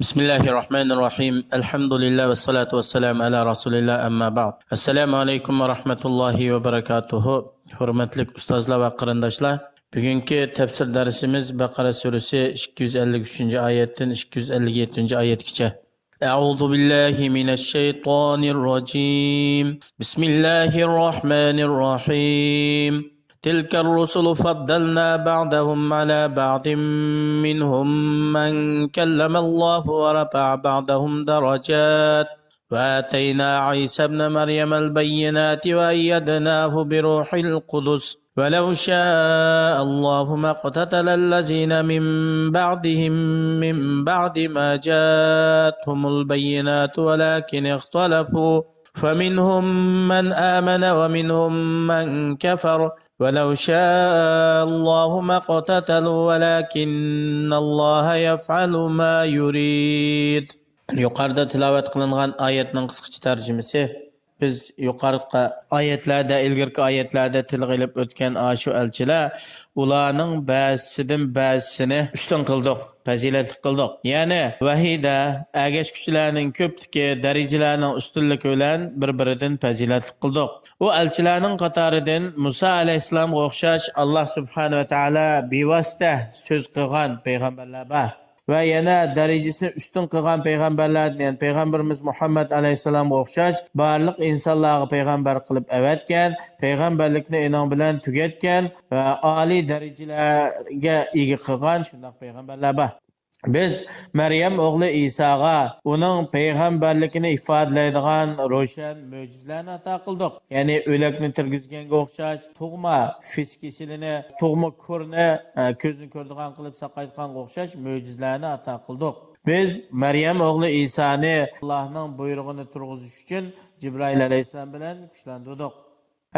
بسم الله الرحمن الرحيم الحمد لله والصلاة والسلام على رسول الله أما بعد السلام عليكم ورحمة الله وبركاته hurmatli ustozlar va qarindoshlar, bugungi tafsir darsimiz Baqara surasi 253 oyatdan 257 oyatgacha. أعوذ بالله من الشيطان الرجيم بسم الله الرحمن الرحيم تلك الرسل فضلنا بعضهم على بعض منهم من كلم الله ورفع بعضهم درجات وآتينا عيسى ابن مريم البينات وأيدناه بروح القدس ولو شاء الله ما اقتتل الذين من بعدهم من بعد ما جاءتهم البينات ولكن اختلفوا فمنهم من آمن ومنهم من كفر ولو شاء الله ما اقتتلوا ولكن الله يفعل ما يريد. Yuqorida tilovat qilingan oyatning qisqacha tarjimasi. Biz yuqorqi oyatlarda, ilgirki oyatlarda tilga ilib o'tgan shu elchilar, ularning ba'zisidan ba'zisini ustun qildik, fazilatli qildik. Ya'ni vahiyda agashkuchilarning ko'pligi darajalarning ustunligi bilan bir-biridan fazilatli qildik. U elchilarning qatoridan Musa alayhisalomga o'xshash Alloh subhanahu va taolo bevosita so'z qilgan payg'ambarlar bor. Ve yana derecesini üstün kılgan peygamberlerden, yani Peygamberimiz Muhammed Aleyhisselam'a o'xshash barliq insonlarga payg'ambar qilib avatgan, payg'ambarlikni inon bilan tugatgan va oliy darajalarga ega qilgan shunday payg'ambarlar bor. Biz Meryem oğlu İsa'ga onun peygamberlikini ifadelaydigan ro'shan mo'jizalarni ato qildik. Ya'ni o'lakni tirgizganga o'xshash, tug'ma fiskisilini, tug'ma ko'rni ko'zni ko'rdigan qilib saqaytganga o'xshash mo'jizalarni ato qildik. Biz Meryem oğlu İsa'ni Allohning buyrug'ini turg'izish uchun Jibril alayhisalom bilan kuchlantirdik.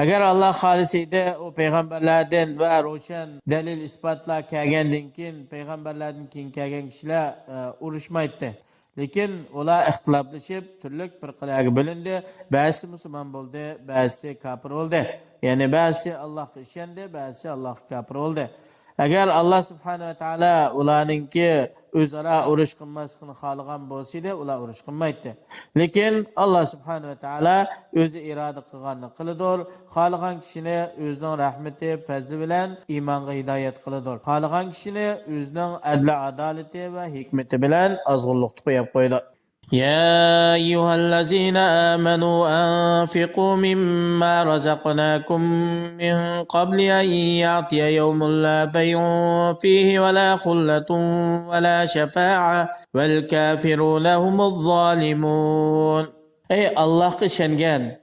Agar Alloh xolis edi, o payg'ambarlardan va ro'shan dalil isbotlar kelgandan keyin payg'ambarlardan keyin kelgan kishilar urushmaydi. Lekin ular ixtiloflashib, turli firqalarga bo'lindi. Ba'zi musulmon bo'ldi, ba'zi kofir bo'ldi. Ya'ni ba'zi Allohga ishondi, ba'zi Allohga kofir bo'ldi. Agar Alloh subhanahu va taolo ularningki o'zaro urush qilmasligini xohlagan bo'lsa-edi, ular urush qilmaydi. Lekin Alloh subhanahu va taolo o'zi iroda qilganini qilidir. Xohlagan kishini o'zining rahmati, fazli bilan iymonga hidoyat qilidir. Xohlagan kishini o'zining adli, adolati va hikmati bilan azg'unlikni qo'yib qo'ydi. يا أيها الذين آمنوا أنفقوا مما رزقناكم من قبل أن يأتي يوم لا بيع فيه ولا خلة ولا شفاعة والكافرون هم الظالمون. Ey Allah'a işengen,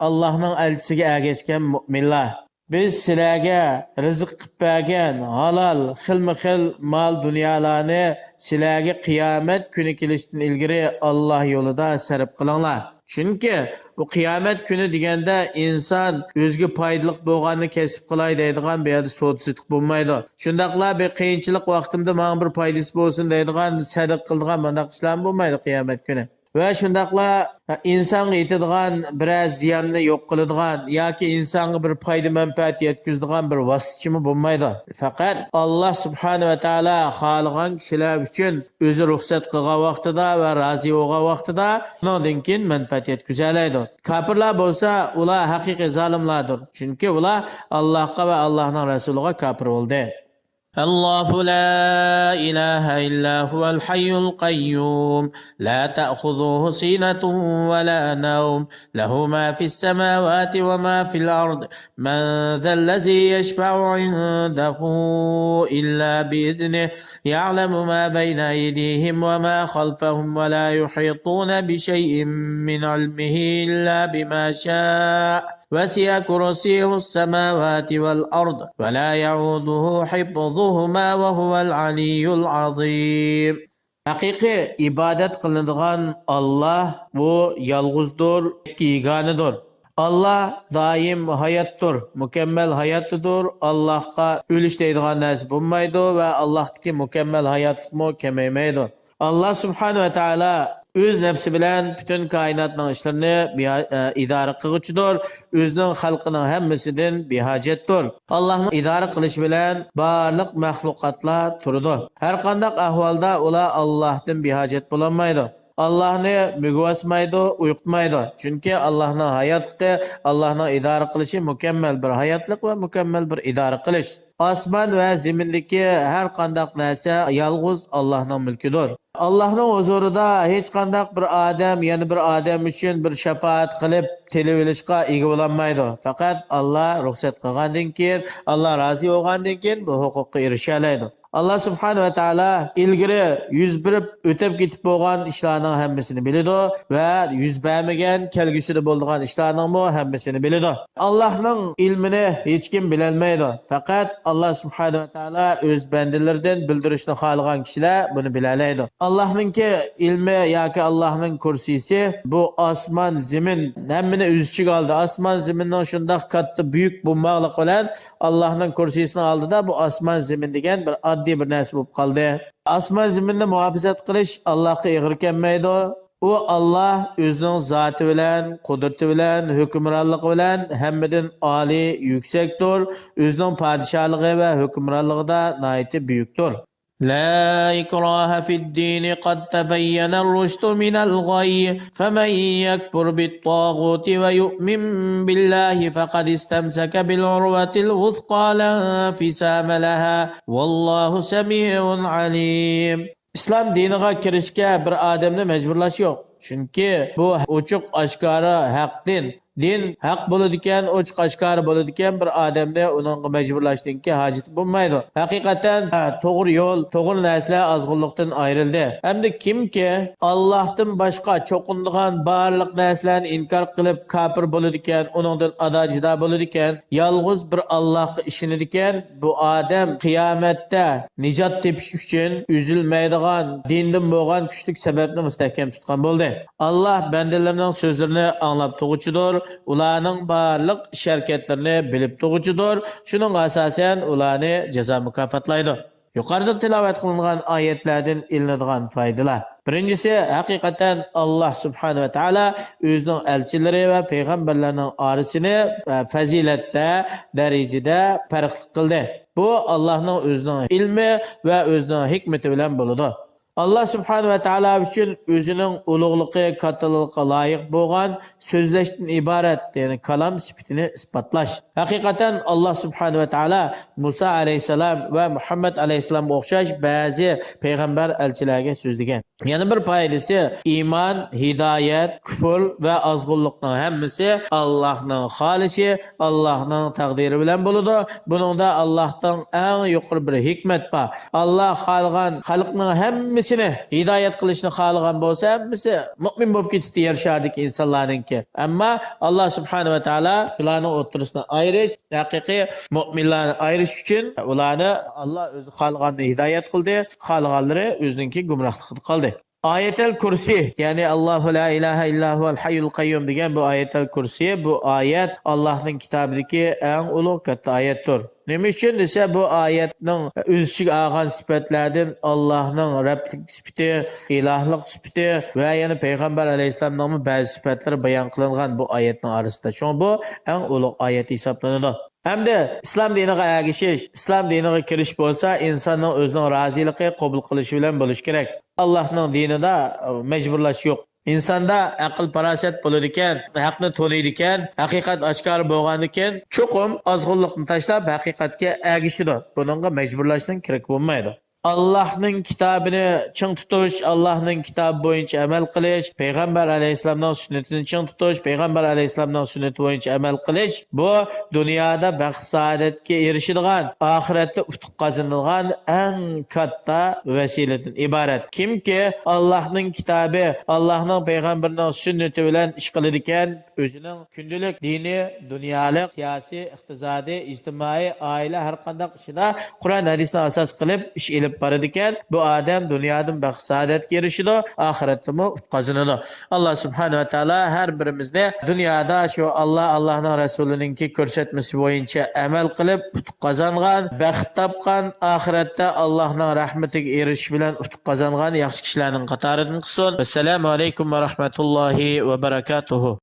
Allah'ın elçisiga ergeşken müminler. Biz sizlarga rizq qilib bergan halol xilma-xil mol dunyolarni sizlarga qiyomat kuni kelishdan ilgari Alloh yo'lida sarf qilinglar. Chunki bu qiyomat kuni deganda inson o'ziga foydali bo'lganini kasb qilay deydigan bu yerda so'd-sitiq bo'lmaydi. Shundaqlar bir qiyinchilik vaqtimda menga bir foydasi bo'lsin deydigan, sadaq qiladigan bunday ishlar bo'lmaydi qiyomat kuni. Ve şundaqlar insonga yetadigan biroz ziyonni yo'q qiladigan yoki insonga bir foyda manfaat yetkazadigan bir vositachimi bo'lmaydi. Faqat Alloh subhanahu va taolo xohlagan kishilar uchun o'zi ruxsat qilgan vaqtida va rozi bo'lgan vaqtida undan keyin manfaat yetkazadi. Kofirlar bo'lsa, ular haqiqiy zolimlardir. Chunki ular Allohga va Allohning rasuliga kofir bo'ldi. الله لا إله إلا هو الحي القيوم لا تأخذه سنة ولا نوم له ما في السماوات وما في الأرض من ذا الذي يشفع عنده إلا بإذنه يعلم ما بين أيديهم وما خلفهم ولا يحيطون بشيء من علمه إلا بما شاء وسع كرسيه السماوات والأرض ولا يعوده حفظهما وهو العلي العظيم. Haqiqiy ibadet qiladigan Allah bu yalğızdır, yeganidir. Allah daim hayatdır, mükemmel hayatıdır. Allah'a ölüş deydigan narsa bo'lmaydi ve Allah'taki mükemmel hayat mı kemeymeydi. Allah subhanahu ve taala Öz nefsi bilen bütün kainatning ishlarini idora qilguchidir. O'zining xalqining hammasidan behojatdir. Allohning idora qilishi bilan barliq mahluqotlar turadi. Har qanday ahvolda ular Allohdan behojat bo'lolmaydi. Allah'ını mügüvesmaydı, uyutmaydı. Çünkü Allah'ın hayatı, Allah'ın idare kılışı mükemmel bir hayatlık ve mükemmel bir idare kılış. Asman ve zemindeki her kandak neyse yalğız Allah'ın mülküdür. Allah'ın huzurida hiç kandak bir adam, yani bir adam için bir şefaat kılıp televilişka ega olanmaydı. Fakat Allah ruhsat kılgandan keyin, Allah razı olgandan keyin bu hukuka erişelaydı. Allah subhanahu ve taala ilgiri yüz berib o'tib ketib bo'lgan ishlarning hammasini biladi va yuz bermagan kelgusida bo'ladigan ishlarning hammasini biladi. Allohning ilmini hech kim bilolmaydi. Faqat Allah subhanahu ve taala o'z bandalaridan bildirishni xohlagan kishilar buni bilalaydi. Allohninki ilmi yoki Allohning kursisi bu osmon, zamin hammani o'z ichiga oldi. Osmon, zaminning shundoq katta buyuk bo'lmoqligi bilan Allohning kursisining oldida bu osmon, zamin degan bir oddiy bir narsa bo'lib qoldi. Osmon zaminni muhofazat qilish Allohga ig'ir kelmaydi. U Allah o'zining zoti bilan, qudrati bilan, hukmronligi bilan hammadan oliy, yuksakdir. O'zining podshohligi va hukmronligida nihoyat buyukdir. لا إكراه في الدين قد تبين الرشد من الغي فمن يكفر بالطاغوت ويؤمن بالله فقد استمسك بالعروة الوثقى لا انفسام لها والله سميع عليم. İslam diniga kirishga bir odamni majburlash yo'q. Chunki bu ochiq oshkora haq din. Din haq bo'ladigan, ochiq oshkora bo'ladigan bir odamni uningga majburlashdanki hojat bo'lmaydi. Haqiqatan to'g'ri yo'l, to'g'ri narsalar ozg'unlikdan ayrildi. Hamda kimki Allohdan boshqa cho'qindigan barliq narsalarni inkor qilib kofir bo'ladigan, uningdan adojida bo'ladigan, yolg'iz bir Allohga ishonadigan bu odam qiyomatda nijot tepish uchun üzülmaydigan, dindan bo'lgan kuchli sababni mustahkam tutgan bo'ldi. Alloh bandalarining so'zlarini anglab tug'uchidir. Ularning barliq harakatlarini bilib turguchidir. Shuning asosan ularni jazo mukofotlaydi. Yuqorida tilovat qilingan oyatlardan ilinadigan foydalar. Birinchisi, haqiqatan Alloh subhanahu va taolo o'zining elchilari va payg'ambarlarning orasini fazilatda, darajada farq qildi. Bu Allohning o'zining ilmi va o'zining hikmati bilan bo'ladi. Allah subhanahu ve taala üçün özünün ulug'ligi, kattaligiga loyiq bo'lgan so'zlashdan iborat, ya'ni kalam sifatini isbotlash. Haqiqatan Allah subhanahu ve taala Musa alayhisalom va Muhammad alayhisalomga o'xshash ba'zi payg'ambar elchilarga so'zlagan. Yana bir foydasi iymon, hidoyat, kufr va ozg'unlikning hammasi Allohning xolishi, Allohning taqdiri bilan bo'ladi. Buningda Allohning eng yuqori bir hikmat bor. Alloh xohlagan xalqning hammasini hidoyat qilishni xohlagan bo'lsa, hammasi mu'min bo'lib ketdi yershardik insonlarningki. Ammo Alloh subhanahu va taolo ularning o'rtasini ayirish, haqiqiy mu'minlarni ayirish uchun ularni Alloh o'zi xohlaganini hidoyat qildi, xohlaganlari o'ziniki gumrohlikda qoldi. Ayetel Kursi, yani Allahu la ilahe illahu hayyul qayyum degan bu Ayetel Kursi, bu ayet Allah'ın kitabidagi eng ulug' katta ayetdir. Nima uchun desa, bu oyatning o'z ichiga olgan sifatlardan Allohning Rabblik sifati, ilohlik sifati va yana payg'ambar alayhisolamning ba'zi sifatlari bayon qilingan bu oyatning orasida. Chunki bu eng ulug' oyat hisoblanadi. Hamda islom diniga ergashish, islom diniga kirish bo'lsa, insonning o'zining roziligi qabul qilishi bilan bo'lish kerak. Allohning dinida majburlash yo'q. İnsanda aql parasat bo'ladi ekan, haqni to'laydi ekan, haqiqat oshkor bo'lgan ekan, cho'qim ozg'unlikni tashlab haqiqatga ergashadi. Buningga majburlashdan kerak bo'lmaydi. Allohning kitobini ching tutish, Allohning kitobi bo'yicha amal qilish, payg'ambar alayhisolamning sunnatini ching tutish, payg'ambar alayhisolamning sunnati bo'yicha amal qilish bu dunyoda baxt saodatga erishadigan, oxiratda utuq qozonadigan eng katta vasiladan iborat. Kimki Allohning kitobi, Allohning payg'ambarining sunnati bilan ish qiladi ekan, o'zining kundalik dini, dunyolik, siyosiy, iqtisodiy, ijtimoiy, oila har qanday ishida Qur'on hadisni asos qilib ish ilib ilib boradi ekan, bu odam dunyodan baxt saodatga erishidi, oxiratda qozonadi. Alloh subhanahu va taolo har birimizni dunyoda shu Allohning rasulininki ko'rsatmasi bo'yicha amal qilib utuq qozongan, baxt topgan, oxiratda Allohning rahmatiga erishish bilan utuq qozongan yaxshi kishilarning qatoridan qilsin. Assalomu alaykum va rahmatullohi va barakatuh.